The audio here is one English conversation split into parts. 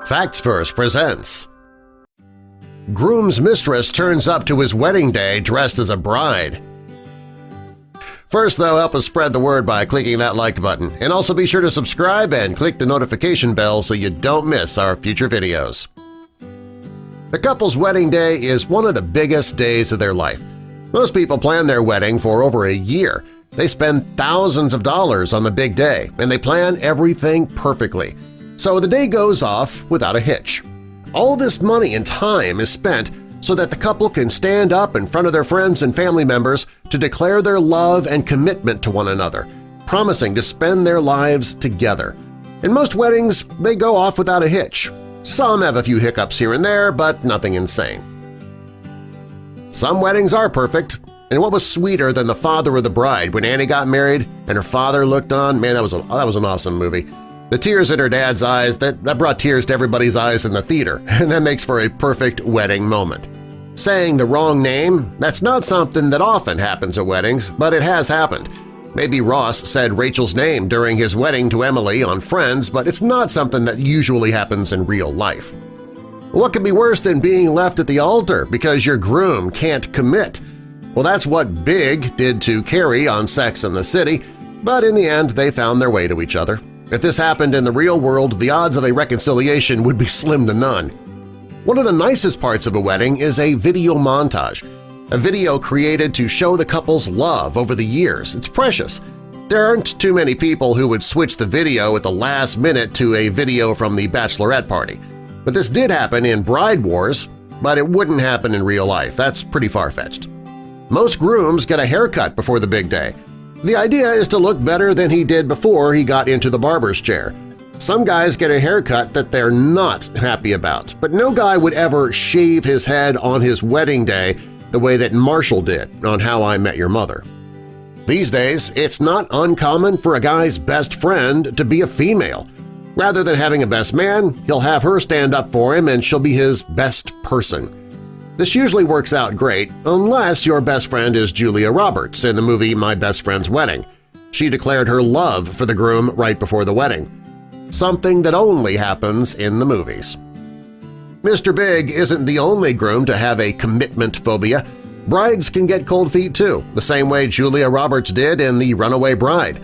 Facts First presents Groom's mistress turns up to his wedding day dressed as a bride. First, though, help us spread the word by clicking that like button, and also be sure to subscribe and click the notification bell so you don't miss our future videos. The couple's wedding day is one of the biggest days of their life. Most people plan their wedding for over a year. They spend thousands of dollars on the big day, and they plan everything perfectly. So the day goes off without a hitch. All this money and time is spent so that the couple can stand up in front of their friends and family members to declare their love and commitment to one another, promising to spend their lives together. In most weddings, they go off without a hitch. Some have a few hiccups here and there, but nothing insane. Some weddings are perfect, and what was sweeter than the father of the bride when Annie got married and her father looked on? Man, that was an awesome movie. The tears in her dad's eyes, that brought tears to everybody's eyes in the theater, and that makes for a perfect wedding moment. Saying the wrong name, that's not something that often happens at weddings, but it has happened. Maybe Ross said Rachel's name during his wedding to Emily on Friends, but it's not something that usually happens in real life. What could be worse than being left at the altar because your groom can't commit? Well, that's what Big did to Carrie on Sex and the City, but in the end they found their way to each other. If this happened in the real world, the odds of a reconciliation would be slim to none. One of the nicest parts of a wedding is a video montage, a video created to show the couple's love over the years. It's precious. There aren't too many people who would switch the video at the last minute to a video from the bachelorette party. But this did happen in Bride Wars, but it wouldn't happen in real life. That's pretty far-fetched. Most grooms get a haircut before the big day. The idea is to look better than he did before he got into the barber's chair. Some guys get a haircut that they're not happy about, but no guy would ever shave his head on his wedding day the way that Marshall did on How I Met Your Mother. These days, it's not uncommon for a guy's best friend to be a female. Rather than having a best man, he'll have her stand up for him and she'll be his best person. This usually works out great unless your best friend is Julia Roberts in the movie My Best Friend's Wedding. She declared her love for the groom right before the wedding. Something that only happens in the movies. Mr. Big isn't the only groom to have a commitment phobia. Brides can get cold feet too, the same way Julia Roberts did in The Runaway Bride.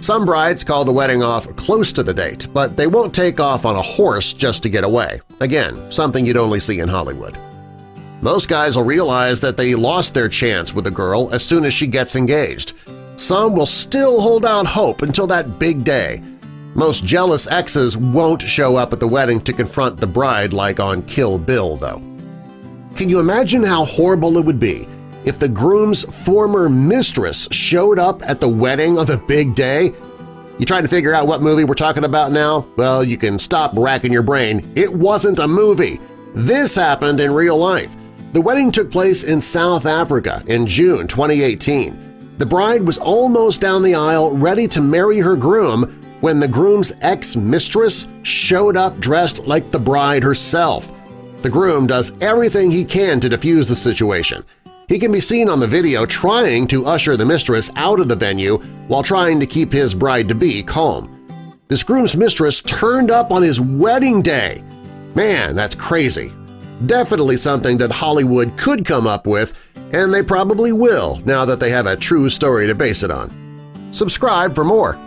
Some brides call the wedding off close to the date, but they won't take off on a horse just to get away. Again, something you'd only see in Hollywood. Most guys will realize that they lost their chance with a girl as soon as she gets engaged. Some will still hold out hope until that big day. Most jealous exes won't show up at the wedding to confront the bride like on Kill Bill, though. Can you imagine how horrible it would be if the groom's former mistress showed up at the wedding on the big day? You trying to figure out what movie we're talking about now? Well, you can stop racking your brain. It wasn't a movie. This happened in real life. The wedding took place in South Africa in June 2018. The bride was almost down the aisle ready to marry her groom when the groom's ex-mistress showed up dressed like the bride herself. The groom does everything he can to defuse the situation. He can be seen on the video trying to usher the mistress out of the venue while trying to keep his bride-to-be calm. This groom's mistress turned up on his wedding day. Man, that's crazy. Definitely something that Hollywood could come up with, and they probably will now that they have a true story to base it on. Subscribe for more.